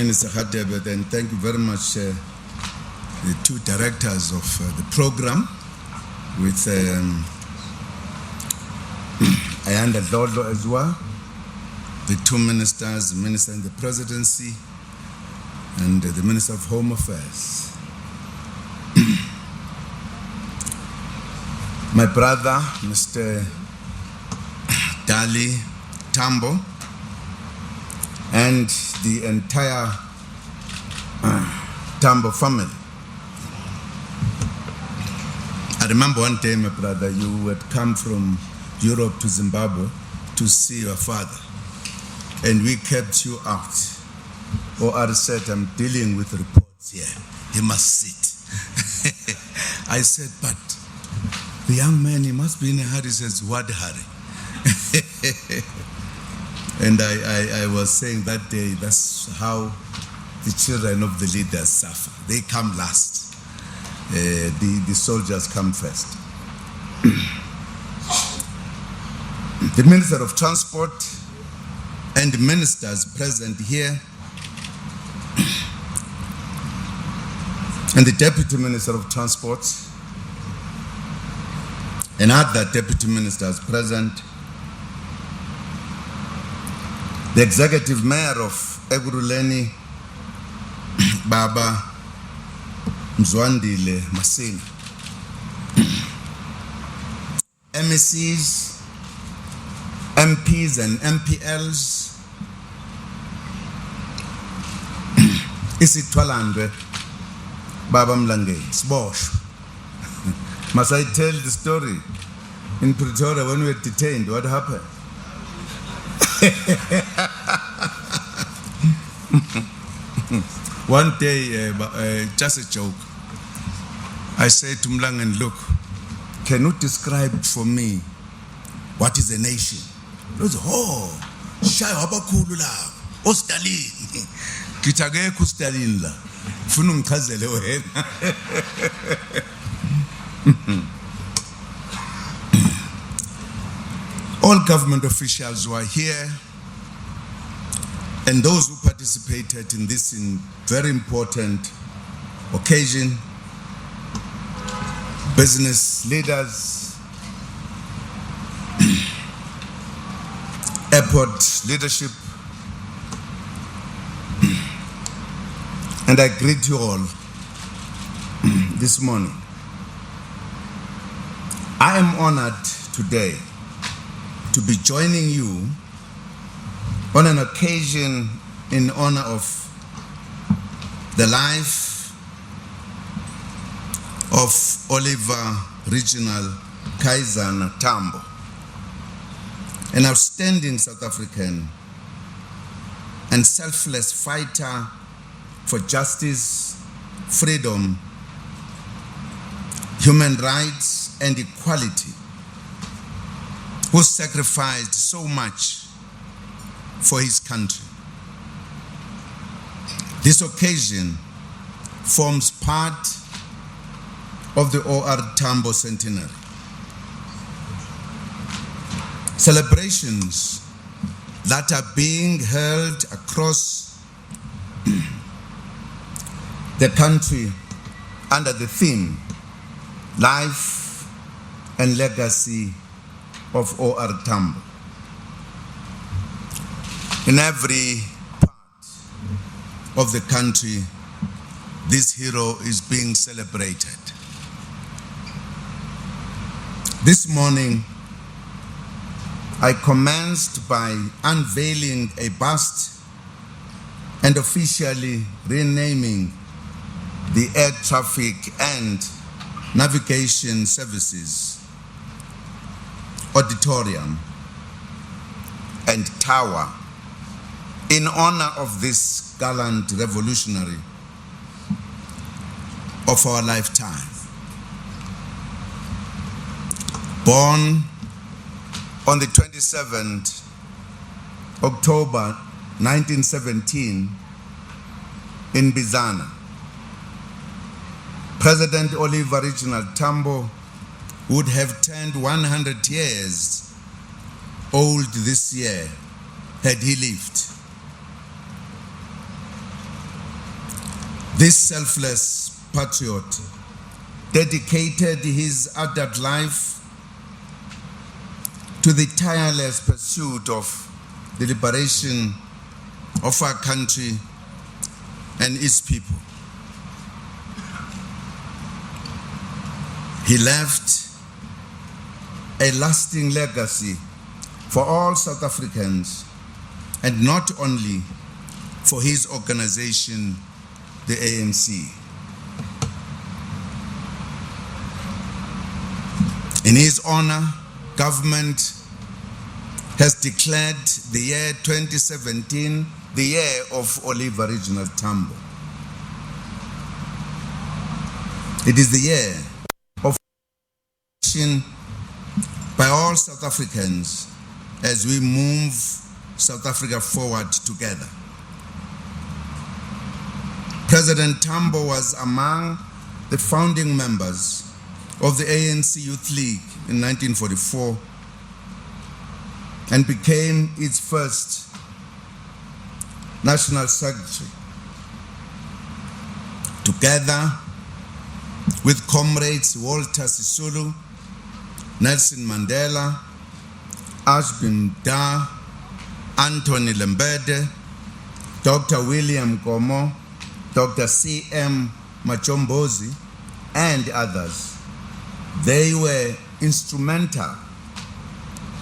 Minister Hadebe, and thank you very much the two directors of the program with Ayanda Dodlo as well, the two ministers, the Minister in the Presidency and the Minister of Home Affairs. My brother, Mr. Dali Tambo, and the entire Tambo family. I remember one day, my brother, you had come from Europe to Zimbabwe to see your father, and we kept you out. OR said, I'm dealing with reports here. He must sit. I said, but the young man, he must be in a hurry. He says, what hurry? And I was saying that day, that's how the children of the leaders suffer. They come last. The soldiers come first. The Minister of Transport and the ministers present here, and the Deputy Minister of Transport and other Deputy Ministers present, the Executive Mayor of Ekurhuleni, Baba Mzwandile Masina, MECs, MPs and MPLs, Isithwalandwe, Baba Mlange, Sbosh. Must I tell the story? In Pretoria, when we were detained, what happened? One day, just a joke, I said to Mlangen, look, can you describe for me what is a nation? He goes, oh, Shai Wabakulu la, Stalin. Kitageko Stalin la. Funum Kazele All government officials were here, and those who participated in this very important occasion, business leaders, airport leadership, and I greet you all this morning. I am honored today to be joining you on an occasion in honor of the life of Oliver Tambo, an outstanding South African and selfless fighter for justice, freedom, human rights, and equality, who sacrificed so much for his country. This occasion forms part of the OR Tambo centenary. Celebrations that are being held across the country under the theme, Life and Legacy of OR Tambo. In every part of the country, this hero is being celebrated. This morning, I commenced by unveiling a bust and officially renaming the Air Traffic and Navigation Services Audtitorium and Tower in honor of this gallant revolutionary of our lifetime. Born on the 27th October 1917 in Bizana, President Oliver Tambo would have turned 100 years old this year had he lived. This selfless patriot dedicated his adult life to the tireless pursuit of the liberation of our country and its people. He left a lasting legacy for all South Africans, and not only for his organization, the ANC. In his honor, government has declared the year 2017 the year of Oliver Tambo. It is the year of action by all South Africans as we move South Africa forward together. President Tambo was among the founding members of the ANC Youth League in 1944 and became its first national secretary. Together with comrades Walter Sisulu, Nelson Mandela, Ashbin Da, Anthony Lembede, Dr. William Gomo, Dr. C.M. Machombozi, and others, they were instrumental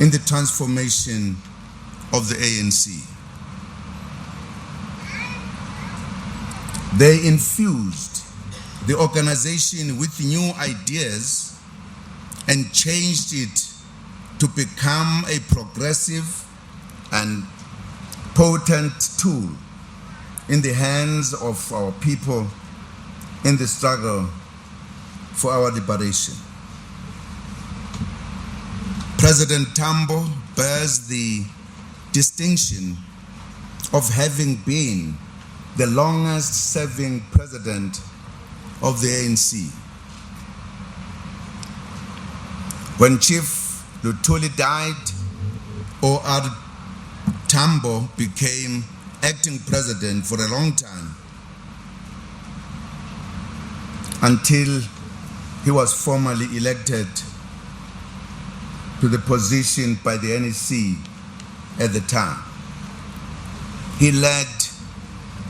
in the transformation of the ANC. They infused the organization with new ideas and changed it to become a progressive and potent tool in the hands of our people in the struggle for our liberation. President Tambo bears the distinction of having been the longest serving president of the ANC. When Chief Lutuli died, OR Tambo became acting president for a long time until he was formally elected to the position by the NEC at the time. He led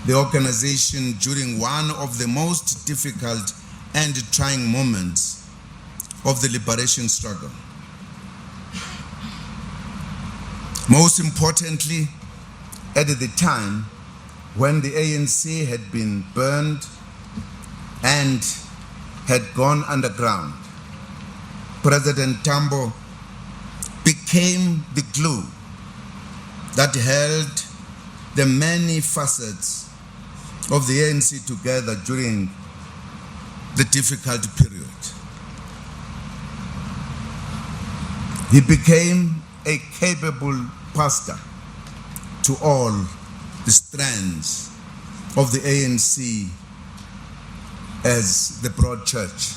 the organization during one of the most difficult and trying moments of the liberation struggle. Most importantly, at the time when the ANC had been burned and had gone underground, President Tambo became the glue that held the many facets of the ANC together during the difficult period. He became a capable pastor to all the strands of the ANC as the broad church.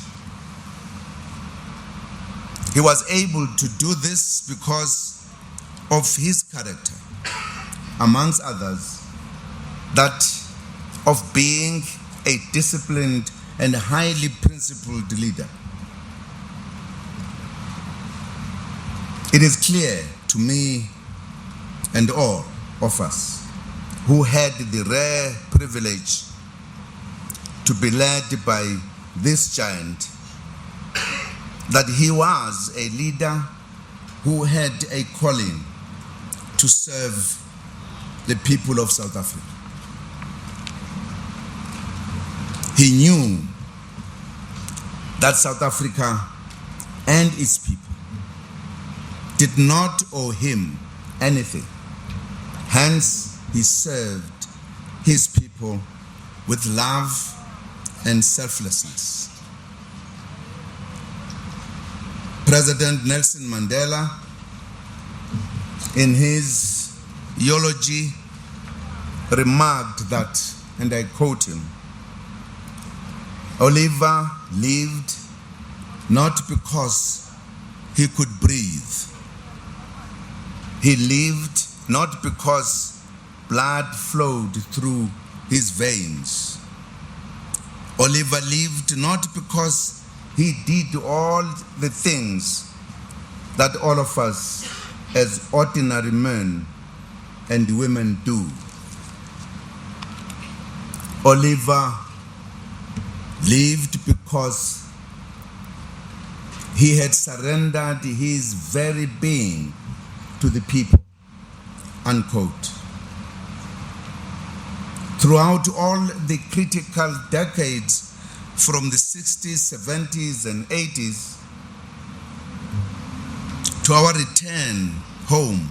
He was able to do this because of his character, amongst others, that of being a disciplined and highly principled leader. It is clear to me and all of us who had the rare privilege to be led by this giant that he was a leader who had a calling to serve the people of South Africa. He knew that South Africa and its people did not owe him anything. Hence, he served his people with love and selflessness. President Nelson Mandela, in his eulogy, remarked that, and I quote him, "Oliver lived not because he could breathe. He lived not because blood flowed through his veins. Oliver lived not because he did all the things that all of us as ordinary men and women do. Oliver lived because he had surrendered his very being to the people, unquote. Throughout all the critical decades from the 60s, 70s, and 80s to our return home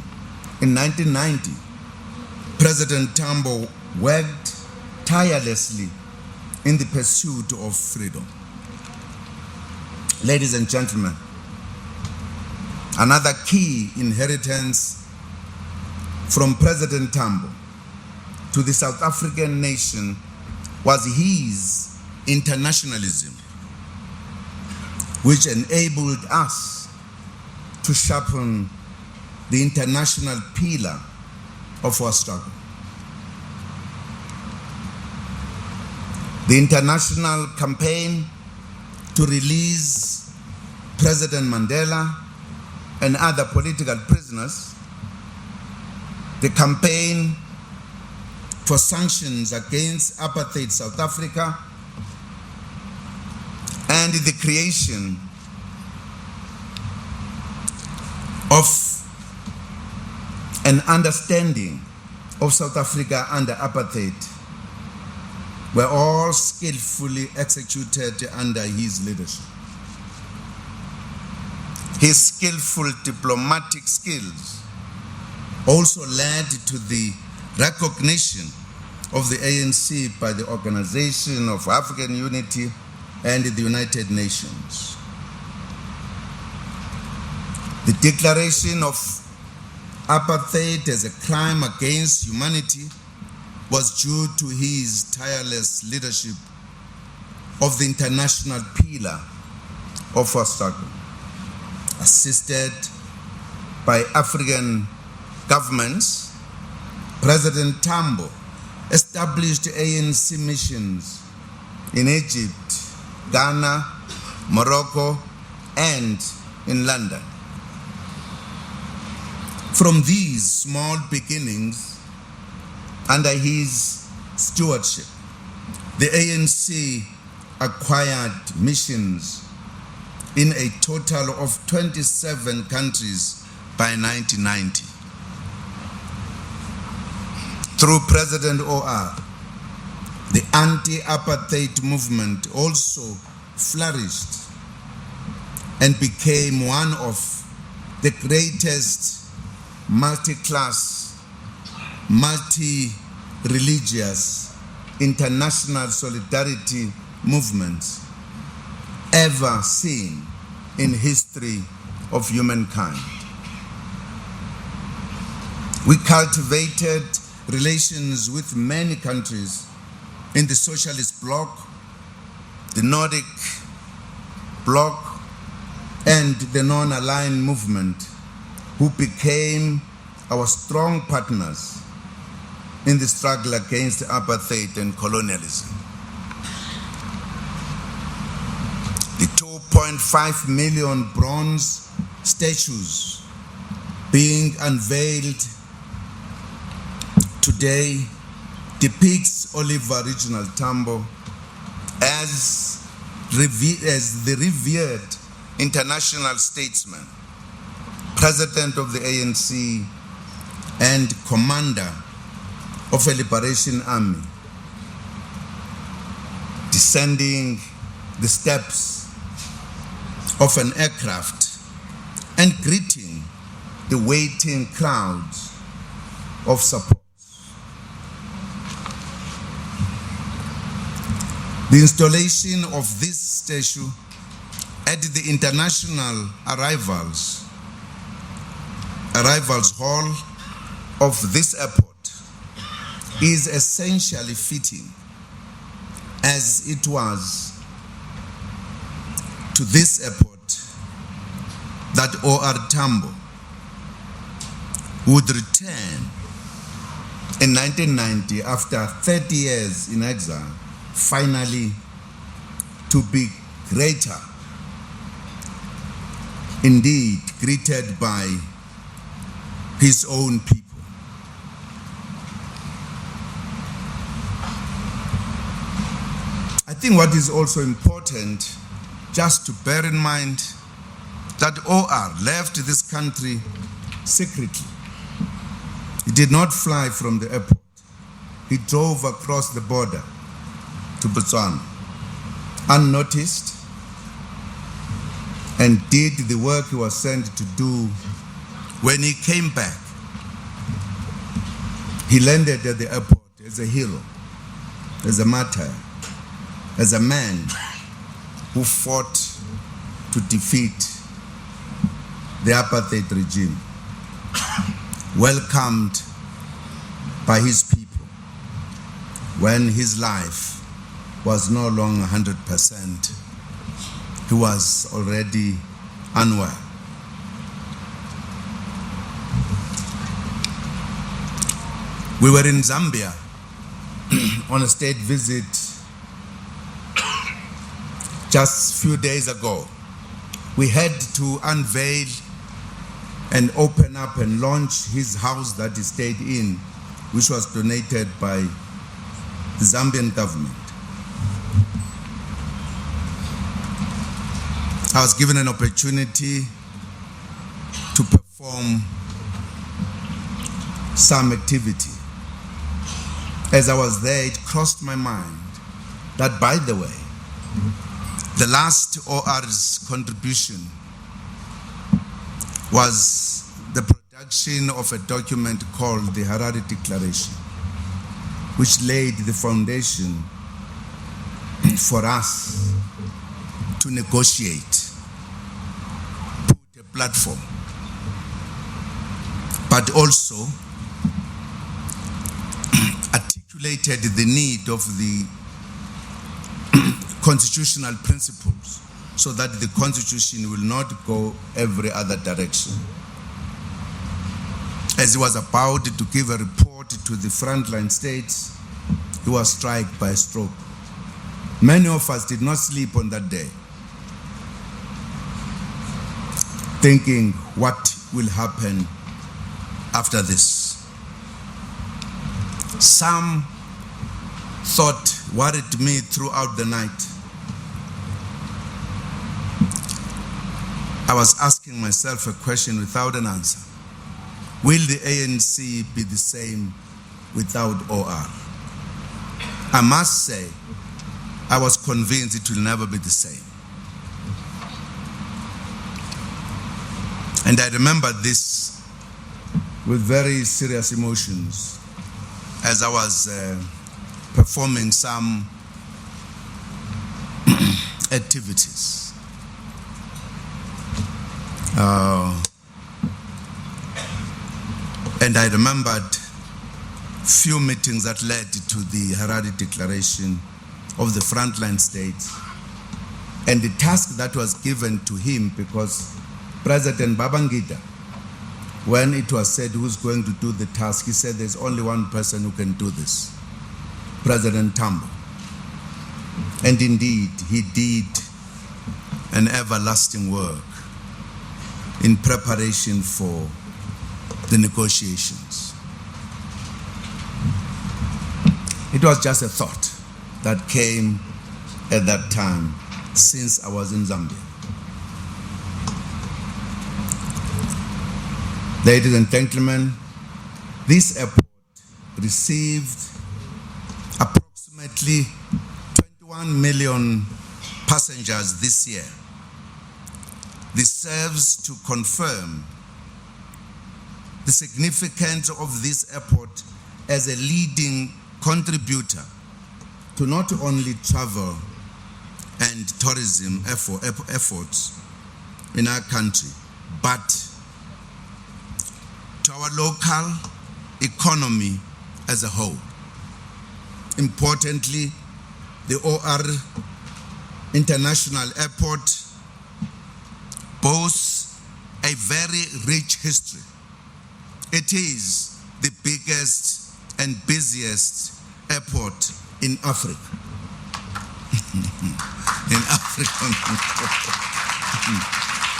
in 1990, President Tambo worked tirelessly in the pursuit of freedom. Ladies and gentlemen, another key inheritance from President Tambo to the South African nation was his internationalism, which enabled us to sharpen the international pillar of our struggle. The international campaign to release President Mandela and other political prisoners, the campaign for sanctions against apartheid South Africa, and the creation of an understanding of South Africa under apartheid were all skillfully executed under his leadership. His skillful diplomatic skills also led to the recognition of the ANC by the Organization of African Unity and the United Nations. The declaration of apartheid as a crime against humanity was due to his tireless leadership of the international pillar of our struggle. Assisted by African governments, President Tambo established ANC missions in Egypt, Ghana, Morocco, and in London. From these small beginnings, under his stewardship, the ANC acquired missions in a total of 27 countries by 1990. Through President OR, the anti-apartheid movement also flourished and became one of the greatest multi-class, multi-religious international solidarity movements ever seen in history of humankind. We cultivated relations with many countries in the socialist bloc, the Nordic bloc, and the non-aligned movement, who became our strong partners in the struggle against apartheid and colonialism. The 2.5 million bronze statues being unveiled today depicts Oliver Tambo as the revered international statesman, president of the ANC, and commander of a liberation army, descending the steps of an aircraft and greeting the waiting crowds of support. The installation of this statue at the International Arrivals Hall of this airport is essentially fitting, as it was to this airport that OR Tambo would return in 1990 after 30 years in exile, finally to be greater, indeed greeted by his own people. I think what is also important just to bear in mind that OR left this country secretly. He did not fly from the airport. He drove across the border to Botswana, unnoticed, and did the work he was sent to do. When he came back, he landed at the airport as a hero, as a martyr, as a man who fought to defeat the apartheid regime, welcomed by his people when his life was no longer 100%. He was already unwell. We were in Zambia on a state visit just a few days ago. We had to unveil and open up and launch his house that he stayed in, which was donated by the Zambian government. I was given an opportunity to perform some activity. As I was there, it crossed my mind that, by the way, the last OR's contribution was the production of a document called the Harare Declaration, which laid the foundation for us to negotiate, put a platform, but also articulated the need of the constitutional principles so that the constitution will not go every other direction. As he was about to give a report to the frontline states, he was struck by a stroke. Many of us did not sleep on that day, thinking what will happen after this. Some thought worried me throughout the night. I was asking myself a question without an answer. Will the ANC be the same without OR? I must say, I was convinced it will never be the same. And I remember this with very serious emotions as I was performing some activities. And I remembered few meetings that led to the Harare Declaration of the frontline states and the task that was given to him, because President Babangida, when it was said who's going to do the task, he said there's only one person who can do this, President Tambo. And indeed, he did an everlasting work in preparation for the negotiations. It was just a thought that came at that time since I was in Zambia. Ladies and gentlemen, this airport received approximately 21 million passengers this year. This serves to confirm the significance of this airport as a leading contributor to not only travel and tourism efforts in our country, but to our local economy as a whole. Importantly, the OR International Airport boasts a very rich history. It is the biggest and busiest airport in Africa. in Africa.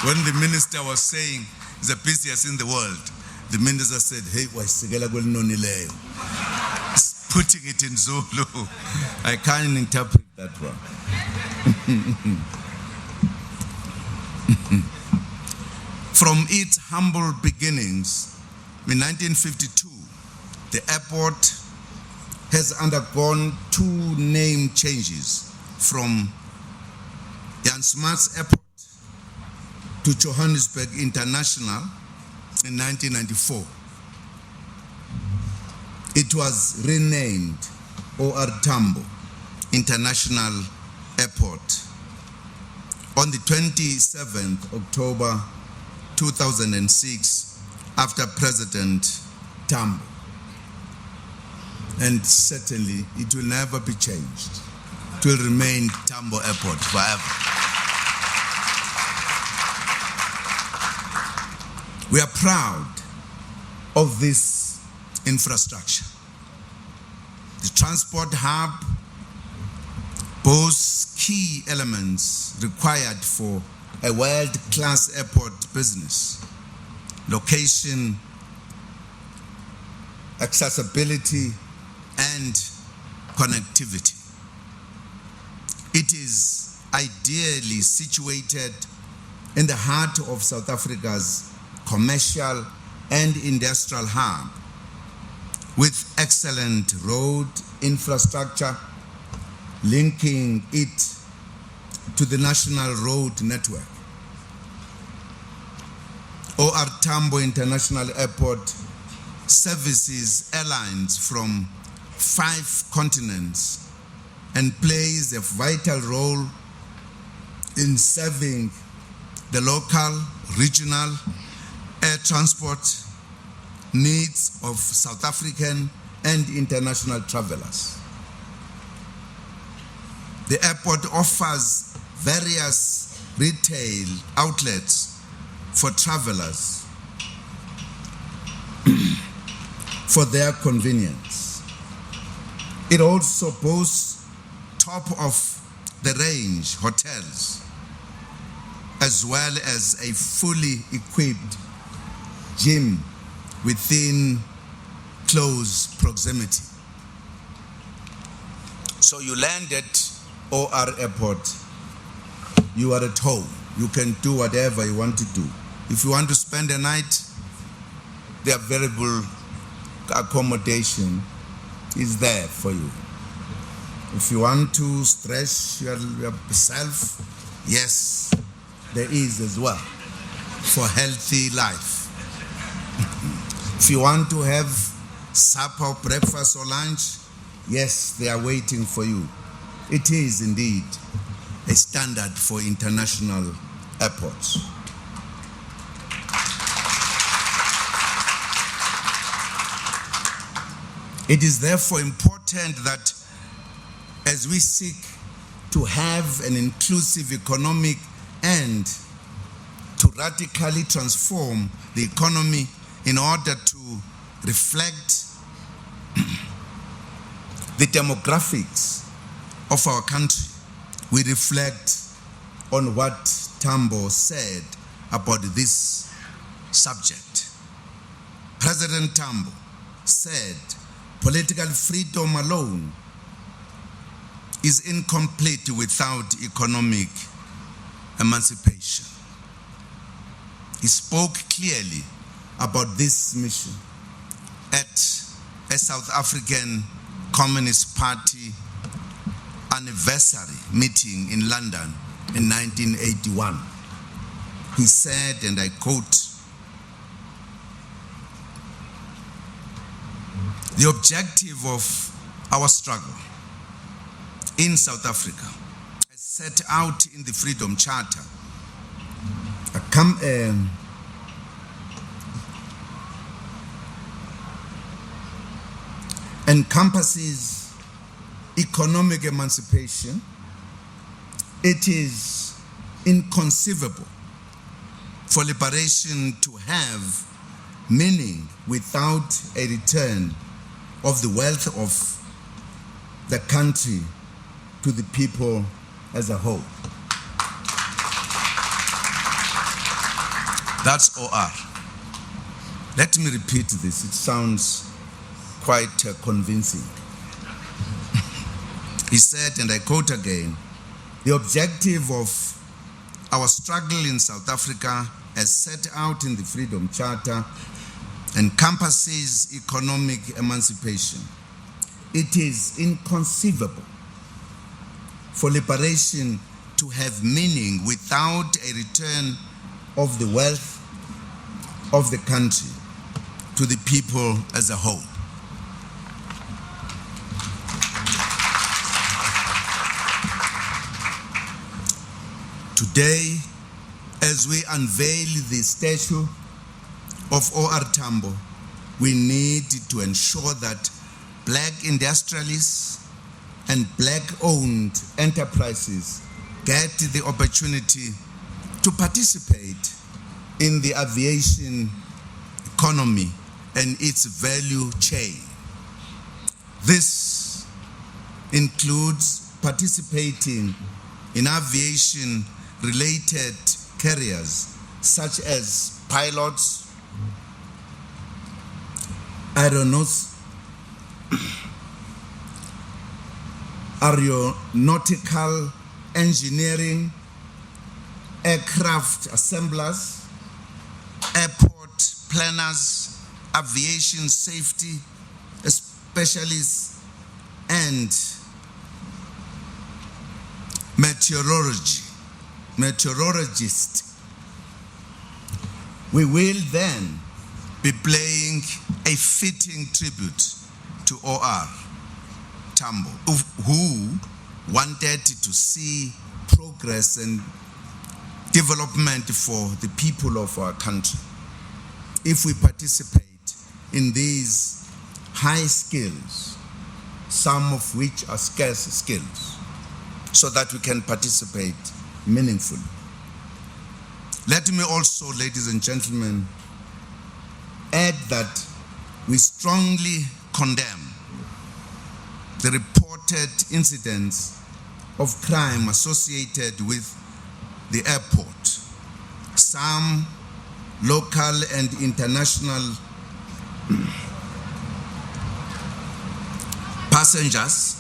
When the minister was saying the busiest in the world, the minister said, hey, putting it in Zulu. I can't interpret that one. From its humble beginnings, in 1952, the airport has undergone 2 name changes from Jan Smuts Airport to Johannesburg International in 1994. It was renamed OR Tambo International Airport on the 27th October 2006 after President Tambo. And certainly it will never be changed. It will remain Tambo Airport forever. We are proud of this infrastructure. The transport hub boasts key elements required for a world-class airport business: location, accessibility, and connectivity. It is ideally situated in the heart of South Africa's commercial and industrial hub, with excellent road infrastructure linking it to the national road network. OR Tambo International Airport services airlines from 5 continents and plays a vital role in serving the local, regional air transport needs of South African and international travelers. The airport offers various retail outlets for travelers for their convenience. It also boasts top-of-the-range hotels, as well as a fully equipped gym within close proximity. So you land at OR Airport, you are at home. You can do whatever you want to do. If you want to spend a night, the available accommodation is there for you. If you want to stress yourself, yes, there is as well for healthy life. If you want to have supper, breakfast, or lunch, yes, they are waiting for you. It is indeed a standard for international airports. It is therefore important that as we seek to have an inclusive economic and to radically transform the economy in order to reflect the demographics of our country, we reflect on what Tambo said about this subject. President Tambo said, political freedom alone is incomplete without economic emancipation. He spoke clearly about this mission at a South African Communist Party anniversary meeting in London in 1981. He said, and I quote, "The objective of our struggle in South Africa, as set out in the Freedom Charter, encompasses economic emancipation. It is inconceivable for liberation to have meaning without a return of the wealth of the country to the people as a whole. That's OR. Let me repeat this. It sounds quite convincing. He said, and I quote again, "The objective of our struggle in South Africa, as set out in the Freedom Charter, encompasses economic emancipation. It is inconceivable for liberation to have meaning without a return of the wealth of the country to the people as a whole." Today, as we unveil the statue of OR Tambo, we need to ensure that black industrialists and black-owned enterprises get the opportunity to participate in the aviation economy and its value chain. This includes participating in aviation-related careers such as pilots, aeronautical engineering, aircraft assemblers, airport planners, aviation safety specialists, and meteorologists. We will then be playing a fitting tribute to OR Tambo, who wanted to see progress and development for the people of our country. If we participate in these high skills, some of which are scarce skills, so that we can participate meaningfully. Let me also, ladies and gentlemen, add that we strongly condemn the reported incidents of crime associated with the airport. Some local and international passengers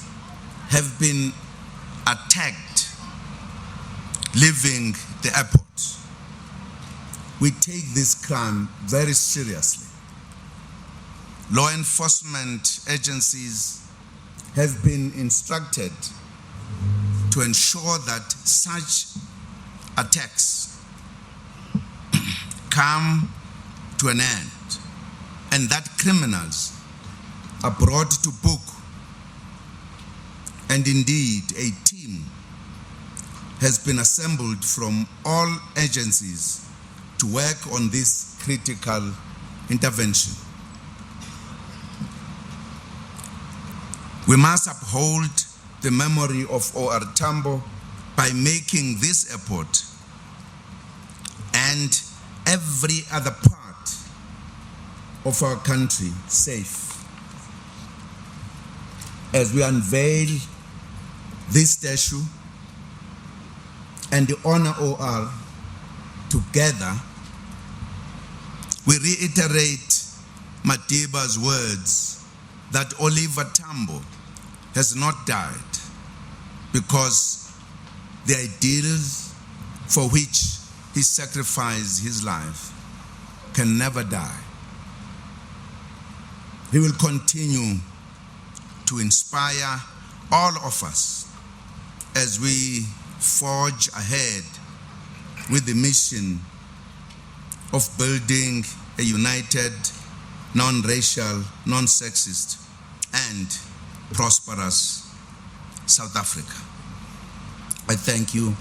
have been attacked leaving the airport. We take this crime very seriously. Law enforcement agencies have been instructed to ensure that such attacks come to an end and that criminals are brought to book. And indeed, a team has been assembled from all agencies to work on this critical intervention. We must uphold the memory of OR Tambo by making this airport and every other part of our country safe. As we unveil this statue and honor OR together, we reiterate Madiba's words that Oliver Tambo has not died because the ideals for which he sacrificed his life can never die. He will continue to inspire all of us as we forge ahead with the mission of building a united, non-racial, non-sexist, and prosperous South Africa. I thank you.